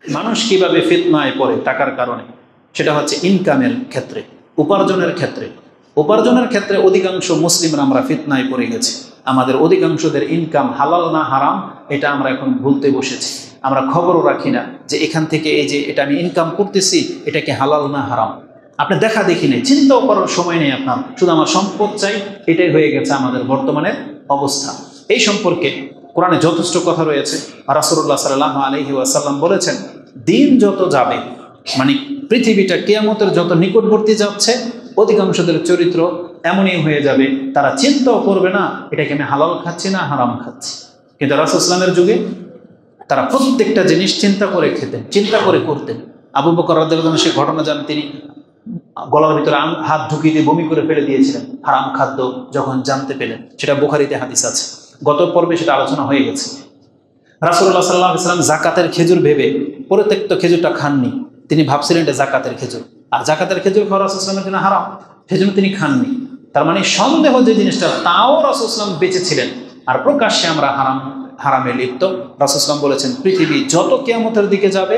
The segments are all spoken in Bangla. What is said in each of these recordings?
মানুষ কিভাবে ফিতনায় পড়ে টাকার কারণে, সেটা হচ্ছে ইনকামের ক্ষেত্রে, উপার্জনের ক্ষেত্রে। উপার্জনের ক্ষেত্রে অধিকাংশ মুসলিমরা আমরা ফিতনায় পড়ে গেছি। আমাদের অধিকাংশদের ইনকাম হালাল না হারাম এটা আমরা এখন ভুলতে বসেছি। আমরা খবরও রাখি না যে এখান থেকে এই যে এটা আমি ইনকাম করতেছি এটা কি হালাল না হারাম। আপনি দেখা দেখি নেই, চিন্তাও করার সময় নেই আপনার, শুধু আমার সম্পদ চাই, এটাই হয়ে গেছে আমাদের বর্তমানের অবস্থা। এই সম্পর্কে কোরআনে যথেষ্ট কথা রয়েছে। রাসূলুল্লাহ সাল্লাল্লাহু আলাইহি ওয়াসাল্লাম বলেছেন, দিন যত যাবে, মানে পৃথিবীটা কিয়ামতের যত নিকটবর্তী যাচ্ছে, অধিকাংশদের চরিত্র এমনই হয়ে যাবে, তারা চিন্তাও করবে না এটাকে আমি হালাল খাচ্ছি না হারাম খাচ্ছি। কিন্তু রাসূল ইসলামের যুগে তারা প্রত্যেকটা জিনিস চিন্তা করে খেতেন, চিন্তা করে করতেন। আবু বকর রাদিয়াল্লাহু আনহু সে ঘটনা জানেন, তিনি গলার ভিতরে হাত ঢুকিয়ে দিয়ে বমি করে ফেলে দিয়েছিলেন হারাম খাদ্য যখন জানতে পেলেন। সেটা বুখারীতে হাদিস আছে, গত পর্বে সেটা আলোচনা হয়ে গেছে। রাসূলুল্লাহ সাল্লাল্লাহু আলাইহি ওয়াসাল্লাম জাকাতের খেজুর ভেবে পরিত্যক্ত খেজুরটা খাননি। তিনি ভাবছিলেন এটা জাকাতের খেজুর, আর জাকাতের খেজুর খাওয়া রাসূল সাল্লাল্লাহু আলাইহি ওয়াসাল্লামের জন্য হারাম, সেজন্য তিনি খাননি। তার মানে সন্দেহ যে জিনিসটা, তাও রাসূল সাল্লাল্লাহু আলাইহি ওয়াসাল্লাম বেঁচেছিলেন, আর প্রকাশ্যে আমরা হারামে লিপ্ত। রাসূল সাল্লাল্লাহু আলাইহি ওয়াসাল্লাম বলেছেন, পৃথিবী যত কিয়ামতের দিকে যাবে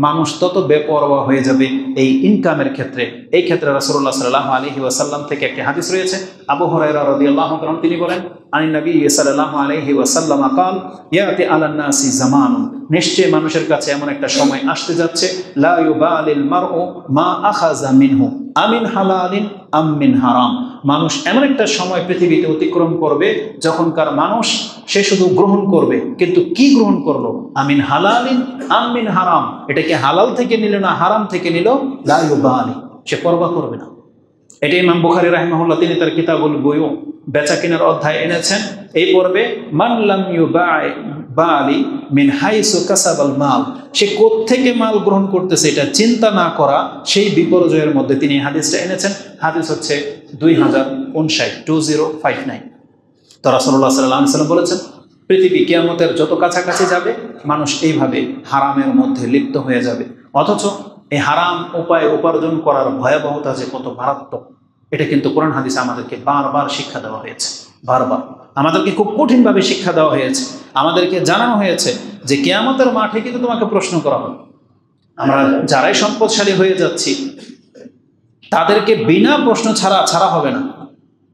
মানুষ তত বেপরোয়া হয়ে যাবে এই ইনকামের ক্ষেত্রে। এই ক্ষেত্রে রাসূলুল্লাহ সাল্লাল্লাহু আলাইহি ওয়াসাল্লাম থেকে একটি হাদিস রয়েছে। আবু হুরায়রা রাদিয়াল্লাহু আনহু তিনি বলেন, আনিন নবী সাল্লাল্লাহু আলাইহি ওয়াসাল্লাম قال ইয়াতি আলান নাসি জামানুন, নিশ্চয় মানুষের কাছে এমন একটা সময় আসতে যাচ্ছে, লা ইউবালিল মারউ মা আখাযা মিনহু আমিন হালালিন আম মিন হারাম। মানুষ এমন একটা সময় পৃথিবীতে অতিক্রম করবে যখনকার মানুষ সে শুধু গ্রহণ করবে, কিন্তু কি গ্রহণ করলো, আমিন হালালিন আম মিন হারাম, এটা কি হালাল থেকে নিল না হারাম থেকে নিল, লা ইউবালি, সে পরোয়া করবে না। এটা ইমাম বুখারী রাহিমাহুল্লাহ তিনি তার কিতাবুল বুয়ু বেচা কেনার অধ্যায় এনেছেন। এই পর্বে মান লাম ইউবালি মিন হাইসু কাসাবাল মাল, সে কোত্থেকে মাল গ্রহণ করতেছে এটা চিন্তা না করা, সেই বিপর্যয়ের মধ্যে তিনি হাদিসটা এনেছেন। হাদিস হচ্ছে 2059। তো রাসূলুল্লাহ সাল্লাল্লাহু আলাইহি ওয়াসাল্লাম বলেছেন, পৃথিবী কিয়ামতের যত কাছাকাছি যাবে মানুষ এইভাবে হারামের মধ্যে লিপ্ত হয়ে যাবে। অথচ এই হারাম উপায়ে উপার্জন করার ভয়াবহতা যে কত মারাত্মক, এটা কিন্তু কোরআন হাদিসে আমাদেরকে বারবার শিক্ষা দেওয়া হয়েছে। বারবার আমাদেরকে খুব কঠিনভাবে শিক্ষা দেওয়া হয়েছে, আমাদেরকে জানানো হয়েছে যে কিয়ামতের মাঠে কিন্তু তোমাকে প্রশ্ন করা হবে। আমরা যারাই সম্পদশালী হয়ে যাচ্ছি তাদেরকে বিনা প্রশ্ন ছাড়া হবে না।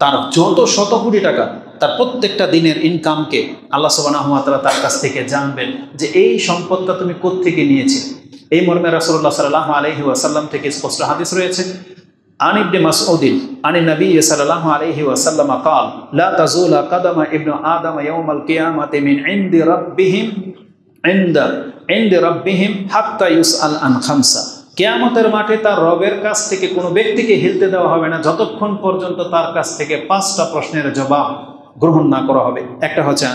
তার যত শত কোটি টাকা, তার প্রত্যেকটা দিনের ইনকামকে আল্লাহ সুবহানাহু ওয়া তাআলা তার কাছ থেকে জানবেন যে এই সম্পদটা তুমি কোত্থেকে নিয়েছিলে। এই মর্মে রাসূলুল্লাহ সাল্লাল্লাহু আলাইহি ওয়াসাল্লাম থেকে স্পষ্ট হাদিস রয়েছে। আন ইবনে মাসউদিন আনি নবী সাল্লাল্লাহু আলাইহি ওয়াসাল্লাম قال لا تزول قدم ابن آدم يوم القيامة من عند ربهم حتى يسأل عن خمسة। কিয়ামতের মাঠে তার রবের কাছ থেকে কোনো ব্যক্তিকে হিলতে দেওয়া হবে না যতক্ষণ পর্যন্ত তার কাছ থেকে 5টা প্রশ্নের জবাব গ্রহণ না করা হবে। একটা হচ্ছে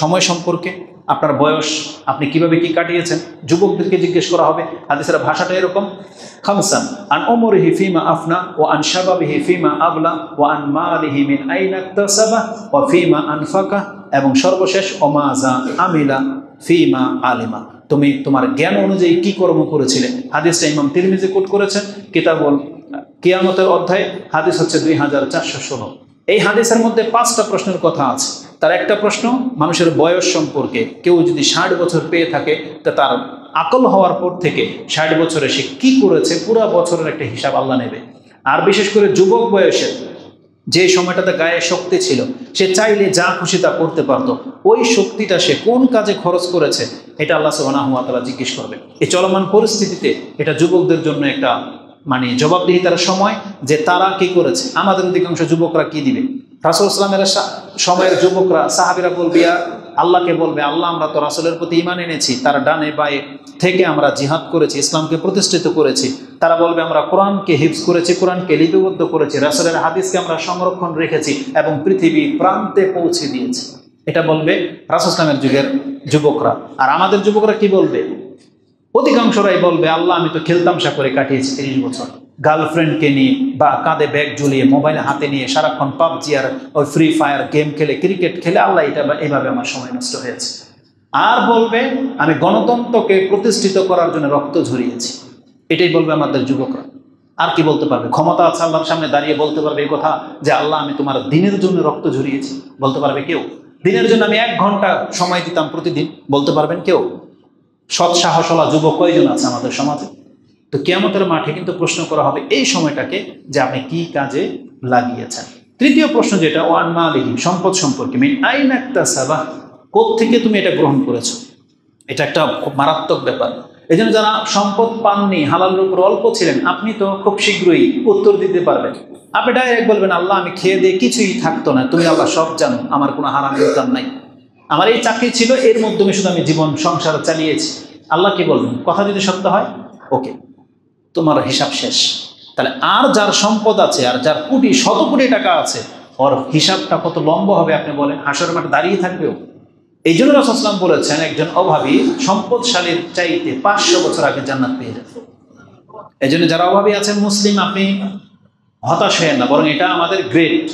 সময় সম্পর্কে, আপনার বয়স, আপনি কিভাবে কি কাটিয়েছেন, যুবকদেরকে জিজ্ঞেস করা হবে। হাদিসের ভাষাটা এরকম, খামসান আন উমরিহি ফিমা আফনা ওয়া আন শাবাবিহি ফিমা আবলা ওয়া আন মালিহি মিন আইনা ইকতাসাবা ওয়া ফিমা আনফাকা, এবং সর্বশেষ ওমাজা আমিলা ফিমা আলিমা, তুমি তোমার জ্ঞান অনুযায়ী কি কর্ম করেছিলে। হাদিসটা ইমাম তিরমিজি কোট করেছেন কিতাবুল কিয়ামতের অধ্যায়, হাদিস হচ্ছে 2416। এই হাদিসের মধ্যে 5টা প্রশ্নের কথা আছে। তার একটা প্রশ্ন মানুষের বয়স সম্পর্কে, কেউ যদি 60 বছর পেয়ে থাকে তা তার আকল হওয়ার পর থেকে 60 বছরে সে কি করেছে পুরো বছরের একটা হিসাব আল্লাহ নেবে। আর বিশেষ করে যুবক বয়সে যে সময়টাতে গায়ে শক্তি ছিল, সে চাইলে যা খুশি তা করতে পারতো, ওই শক্তিটা সে কোন কাজে খরচ করেছে এটা আল্লাহ সুবহানাহু ওয়া তাআলা জিজ্ঞেস করবে। এই চলমান পরিস্থিতিতে এটা যুবকদের জন্য একটা জবাবদিহিতার সময় যে তারা কি করেছে। আমাদের অধিকাংশ যুবকরা কি দিবে, রাসূল সাল্লাল্লাহু আলাইহি ওয়াসাল্লামের সময়ের যুবকরা সাহাবীরা বলবে, আল্লাহকে বলবে, আল্লাহ আমরা তো রাসূলের প্রতি ঈমান এনেছি, তার ডানে বায়ে থেকে আমরা জিহাদ করেছি, ইসলামকে প্রতিষ্ঠিত করেছি। তারা বলবে আমরা কোরআনকে হিফজ করেছি, কোরআনকে লিপিবদ্ধ করেছি, রাসূলের হাদিসকে আমরা সংরক্ষণ রেখেছি এবং পৃথিবী প্রান্তে পৌঁছে দিয়েছি। এটা বলবে রাসূল সাল্লাল্লাহু যুগের যুবকরা। আর আমাদের যুবকরা কি বলবে, অধিকাংশরাই বলবে আল্লাহ আমি তো খেলতামশা করে কাটিয়েছি 30 বছর, গার্লফ্রেন্ডকে নিয়ে বা কাঁধে ব্যাগ ঝুলিয়ে মোবাইল হাতে নিয়ে সারাক্ষণ পাবজি আর ওই ফ্রি ফায়ার গেম খেলে, ক্রিকেট খেলে আল্লাহ এইভাবে আমার সময় নষ্ট হয়েছে। আর বলবে আমি গণতন্ত্রকে প্রতিষ্ঠিত করার জন্য রক্ত ঝরিয়েছি, এটাই বলবে আমাদের যুবকরা। আর কি বলতে পারবে, ক্ষমতা আছে আল্লাহর সামনে দাঁড়িয়ে বলতে পারবে এই কথা যে আল্লাহ আমি তোমার দিনের জন্য রক্ত ঝরিয়েছি? বলতে পারবে কেউ? দিনের জন্য আমি 1 ঘন্টা সময় দিতাম প্রতিদিন, বলতে পারবেন কেউ? সৎ সাহসওয়ালা যুবক কয়জন আছে আমাদের সমাজে? তো কিয়ামতের মাঠে কিন্তু প্রশ্ন করা হবে এই সময়টাকে যে আপনি কি কাজে লাগিয়েছেন। তৃতীয় প্রশ্ন যেটা, ওয়ান মালিহি, সম্পদ সম্পর্কে, মিন আইনা ইকতাসাবা, কোত্থেকে তুমি এটা গ্রহণ করেছো। এটা একটা খুব মারাত্মক ব্যাপার। এই জন্য যারা সম্পদ পাননি, হালালের উপর অল্প ছিলেন, আপনি তো খুব শীঘ্রই উত্তর দিতে পারবেন। আপনি ডাইরেক্ট বলবেন, আল্লাহ আমি খেয়ে দিয়ে কিছুই থাকতো না, তুমি আল্লাহ সব জানো, আমার কোনো হারাম ইনকাম নাই, আমার এই চাকরি ছিল, এর মাধ্যমে শুধু আমি জীবন সংসার চালিয়েছি। আল্লাহ কি বলবেন? কথা যদি সত্য হয়, ওকে, তোমার হিসাব শেষ। তাহলে আর যার সম্পদ আছে, আর যার কোটি শত কোটি টাকা আছে, ওর হিসাবটা কত লম্বা হবে আপনি বলেন? হাসরের মাঠে দাঁড়িয়ে থাকবেও। এই জন্য রাসূল সাল্লাল্লাহু আলাইহি ওয়াসাল্লাম বলেছেন, একজন অভাবী সম্পদশালীর চাইতে 500 বছর আগে জান্নাত পেয়ে যাবে। এই জন্য যারা অভাবী আছেন মুসলিম, আপনি হতাশ হয়েন না, বরং এটা আমাদের গ্রেড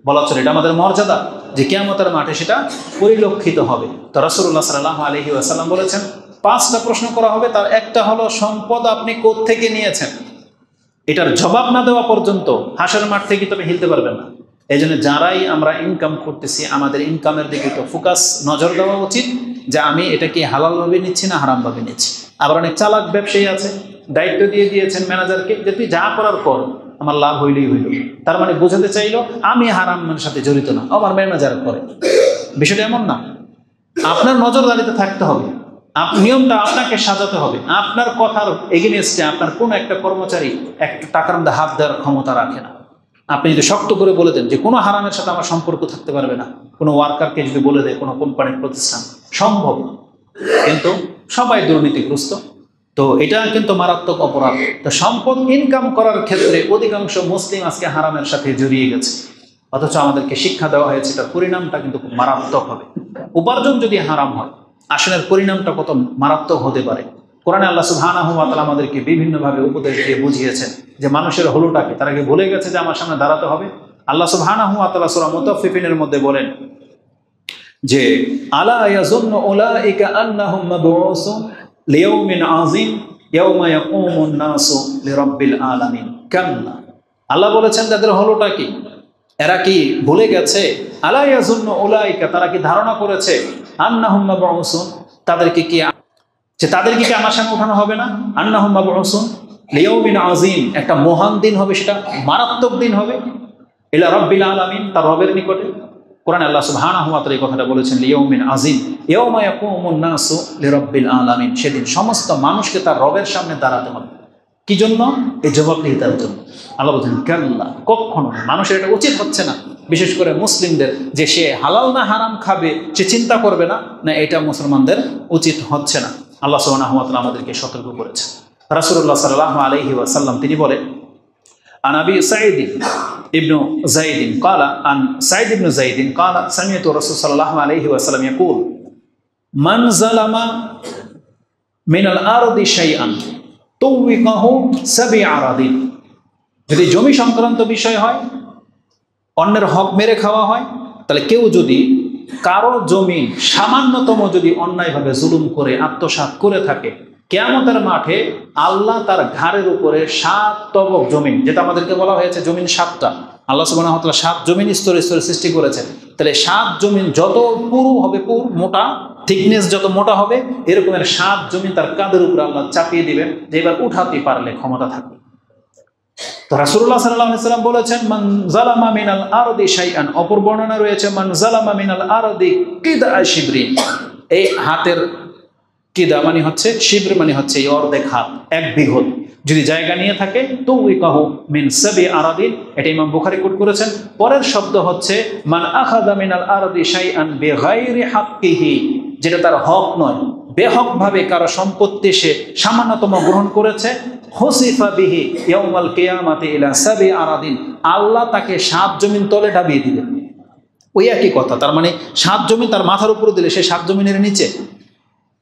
বলা চলে, এটা আমাদের মর্যাদা যে কিয়ামতের মাঠে সেটা পরিলক্ষিত হবে। তো রাসূলুল্লাহ সাল্লাল্লাহু আলাইহি ওয়াসাল্লাম বলেছেন 5টা প্রশ্ন করা হবে, তার একটা হলো সম্পদ আপনি কোত্থেকে নিয়েছেন। এটার জবাব না দেওয়া পর্যন্ত হাসরের মাঠ থেকে তবে হিলতে পারবেন না। এই জন্য যারাই আমরা ইনকাম করতেছি, আমাদের ইনকামের দিকে তো ফোকাস, নজর দেওয়া উচিত যে আমি এটা কি হালালভাবে নিচ্ছি না হারামভাবে নিচ্ছি। আবার অনেক চালাক ব্যবসায়ী আছে, দায়িত্ব দিয়ে দিয়েছেন ম্যানেজারকে যে তুই যা করার পর, আমার লাভ হইলেই হইল। তার মানে বোঝাতে চাইলো আমি হারামের সাথে জড়িত না, আমার ম্যানেজার করে। বিষয়টা এমন না, আপনার নজরদারিতে থাকতে হবে, নিয়মটা আপনাকে সাজাতে হবে। আপনার কথার এগেইনস্টে আপনার কোনো একটা কর্মচারী একটা টাকার মধ্যে হাত দেওয়ার ক্ষমতা রাখে না। আপনি যদি শক্ত করে বলে দেন যে কোনো হারামের সাথে আমার সম্পর্ক থাকতে পারবে না, কোনো ওয়ার্কারকে যদি বলে দেয় কোনো কোম্পানির প্রতিষ্ঠান, সম্ভব। কিন্তু সবাই দুর্নীতিগ্রস্ত, তো এটা কিন্তু মারাত্মক অপরাধ। তো সম্পদ ইনকাম করার ক্ষেত্রে অধিকাংশ মুসলিম আজকে হারামের সাথে জড়িয়ে গেছে, অথচ আমাদেরকে শিক্ষা দেওয়া হয়েছে এটার পরিণামটা কিন্তু খুব মারাত্মক হবে। উপার্জন যদি হারাম হয়, আসলের পরিণামটা কত মারাত্মক হতে পারে। কোরআনে আল্লাহ সুবহানাহু ওয়া তাআলা আমাদেরকে বিভিন্নভাবে উপদেশ দিয়ে বুঝিয়েছেন যে মানুষের হলোটাকে, তারা কি ভুলে গেছে যে আমার সামনে দাঁড়াতে হবে। আল্লাহ সুবহানাহু ওয়া তাআলা সূরা মুতাফফিফিনের মধ্যে বলেন যে আলা ইয়াযুন্নু উলাইকা আন্নাহুম মাবউসুন লিয়াউমিন আযীম ইয়াওমা ইয়াকুমুন নাসু লিরাব্বিল আলামিন। কাল্লা, আল্লাহ বলেছেন তাদের হলোটা কি, এরা কি ভুলে গেছে? আলা ইয়াযুন্নু উলাইকা, তারা কি ধারণা করেছে, আন্নাহুম মাবউসুন, তাদেরকে কি আমার সামনে উঠানো হবে না? আন্নাহুম মাবউসুন লিয়াউমিন আযীম, একটা মহান দিন হবে, সেটা মারাত্মক দিন হবে, ইলা রাব্বিল আলামিন, তার রবের নিকটে। কোরআনে আল্লাহ সুবহানাহু ওয়া তাআলা এই কথাটা বলেছেন লিয়াউমিন আযীম ইয়াওমা ইয়াকুমুন নাসু লিরাব্বিল আলামিন, সেদিন সমস্ত মানুষকে তার রবের সামনে দাঁড়াতে হবে। কি জন্য? এই জবাবদিহিতার জন্য। আল্লাহ বলছেন কাল্লা, কখনো মানুষের এটা উচিত হচ্ছে না, বিশেষ করে মুসলিমদের, যে সে হালাল না হারাম খাবে সে চিন্তা করবে না, না এটা মুসলমানদের উচিত হচ্ছে না। আল্লাহ সুবহানাহু ওয়া তাআলা আমাদেরকে সতর্ক করেছেন। রাসূলুল্লাহ সাল্লাল্লাহু আলাইহি ওয়াসাল্লাম তিনি বলেন, عن أبي سعيد ابن زيد قال عن سعيد بن زيد قال سمعت الرسول صلى الله عليه وسلم يقول من ظلم من الأرض شيئا طوقه سبع أراضين। যদি জমি সংক্রান্ত বিষয় হয়, অন্যের হক মেরে খাওয়া হয়, তাহলে কেউ যদি কারো জমি সামান্যতম যদি অন্যায়ভাবে জুলুম করে আত্মসাৎ করে থাকে, কিয়ামতের মাঠে আল্লাহ তার ঘাড়ের উপরে 7 তবক জমিন, যেটা আমাদেরকে বলা হয়েছে জমিন 7টা, আল্লাহ সুবহানাহু ওয়া তাআলা 7 জমিন স্তরে স্তরে সৃষ্টি করেছেন। তাহলে 7 জমিন যত পুরু হবে, মোটা থিকনেস যত মোটা হবে, এরকমের 7 জমিন তার কাঁধের উপরে আল্লাহ চাপিয়ে দিবেন, যে এবার উঠাতে পারলে ক্ষমতা থাকবে। তো রাসূলুল্লাহ সাল্লাল্লাহু আলাইহি ওয়াসাল্লাম বলেছেন মান যালামা মিনাল আরদি শাইআন, অপর বর্ণনা রয়েছে মান যালামা মিনাল আরদি কিদা শিবরিন। এই হাতের কিদা মানে হচ্ছে, শিবর মানে হচ্ছে এই অর্ধেক হাত, 1 বিঘত যদি জায়গা নিয়ে থাকে, তো উইকাহু মিন সাবি আরাদিন, এটা ইমাম বুখারী কোট করেছেন। পরের শব্দ হচ্ছে মান আখাযা মিনাল আরদি শাইআন বিগাইরি হাক্কিহি, যেটা তার হক নয়, বেহক ভাবে কারো সম্পত্তি সে সামান্যতম গ্রহণ করেছে, হুসিফা বিহি ইয়াউমাল কিয়ামাতি ইলা সাবি আরাদিন, আল্লাহ তাকে 7 জমিন তলে ডাবিয়ে দিবেন। ওই একই কথা, তার মানে 7 জমিন তার মাথার উপরে দিলে সে 7 জমিনের নিচে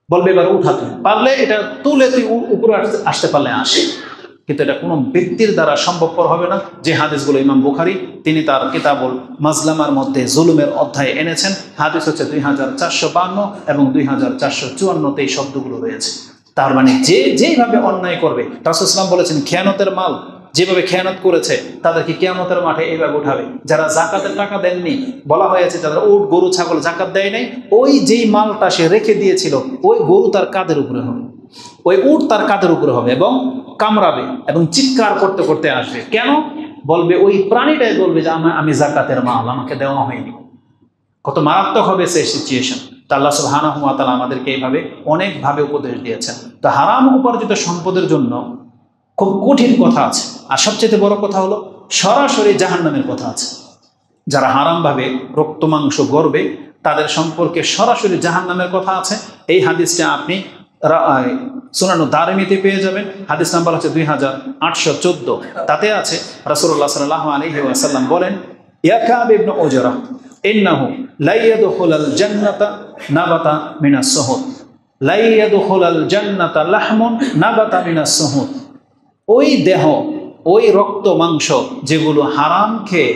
বলবে এবার উঠাতে পারলে, এটা তুলে তুই উপরে আসতে পারলে আসে, কিন্তু এটা কোনো ব্যক্তির দ্বারা সম্ভবপর হবে না। যে হাদিসগুলো ইমাম বুখারী তিনি তার কিতাবুল মাজলামার মধ্যে জুলুমের অধ্যায়ে এনেছেন, হাদিস হচ্ছে 2452 এবং 2454 এই শব্দগুলো রয়েছে। তার মানে যেইভাবে অন্যায় করবে, রাসূল সাল্লাল্লাহু আলাইহি ওয়াসাল্লাম বলেছেন খেয়ানতের মাল যেভাবে খেয়ানত করেছে তাদেরকে কিয়ামতের মাঠে এইভাবে উঠাবে। যারা জাকাতের টাকা দেননি, বলা হয়েছে যারা উট গরু ছাগল জাকাত দেয় নাই, ওই যেই মালটা সে রেখে দিয়েছিল ওই গরু তার কাঁধের উপরে হবে, ওই উট তার কাঁধের উপরে হবে এবং কামড়াবে এবং চিৎকার করতে করতে আসবে। কেন? বলবে ওই প্রাণীটাই বলবে যে আমি জাকাতের মাল, আমাকে দেওয়া হয়নি। কত মারাত্মক হবে সেই সিচুয়েশন। তা আল্লাহ সুবহানাহু ওয়া তাআলা আমাদেরকে এইভাবে অনেকভাবে উপদেশ দিয়েছেন। তো হারাম উপার্জিত সম্পদের জন্য খুব কঠিন কথা আছে, আর সবচেয়ে বড় কথা হলো সরাসরি জাহান্নামের কথা আছে। যারা হারামভাবে রক্ত মাংস গড়বে তাদের সম্পর্কে সরাসরি জাহান্নামের কথা আছে। এই হাদিসটা আপনি সুনানু দারিমিতে পেয়ে যাবেন। হাদিস নাম্বার হচ্ছে 2814। তাতে আছে রাসূলুল্লাহ সাল্লাল্লাহু আলাইহি ওয়াসাল্লাম বলেন, ইয়া কাব ইবনে উজরা ইন্নাহু লা ইয়াদখুলুল জান্নাতা নাবাতা মিনাস সুহুদ, লা ইয়াদখুলুল জান্নাতা লাহমুন নাবাতা মিনাস সুহুদ। ওই দেহ, ওই রক্ত মাংস যেগুলো হারাম খেয়ে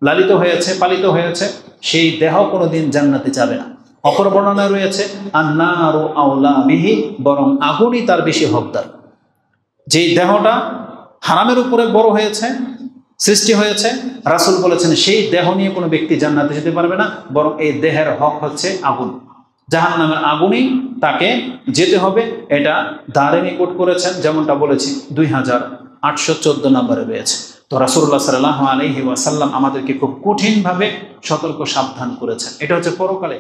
লালিত হয়েছে, পালিত হয়েছে, সেই দেহ কোনোদিন জান্নাতে যাবে না। অপর বর্ণনায় রয়েছে আন্নারু আউলা বিহি, বরং আগুনই তার বেশি হকদার। যেই দেহটা হারামের উপরে বড় হয়েছে, সৃষ্টি হয়েছে, রাসূল বলেছেন সেই দেহ নিয়ে কোনো ব্যক্তি জান্নাতে যেতে পারবে না, বরং এই দেহের হক হচ্ছে আগুন। জাহান্নামের আগুনই তাকে যেতে হবে। এটা দারিমি কোট করেছেন, যেমনটা বলেছি 2814 নম্বরে রয়েছে। তো রাসূলুল্লাহ সাল্লাল্লাহু আলাইহি ওয়াসাল্লাম আমাদেরকে খুব কঠিনভাবে সতর্ক সাবধান করেছেন। এটা হচ্ছে পরকালে।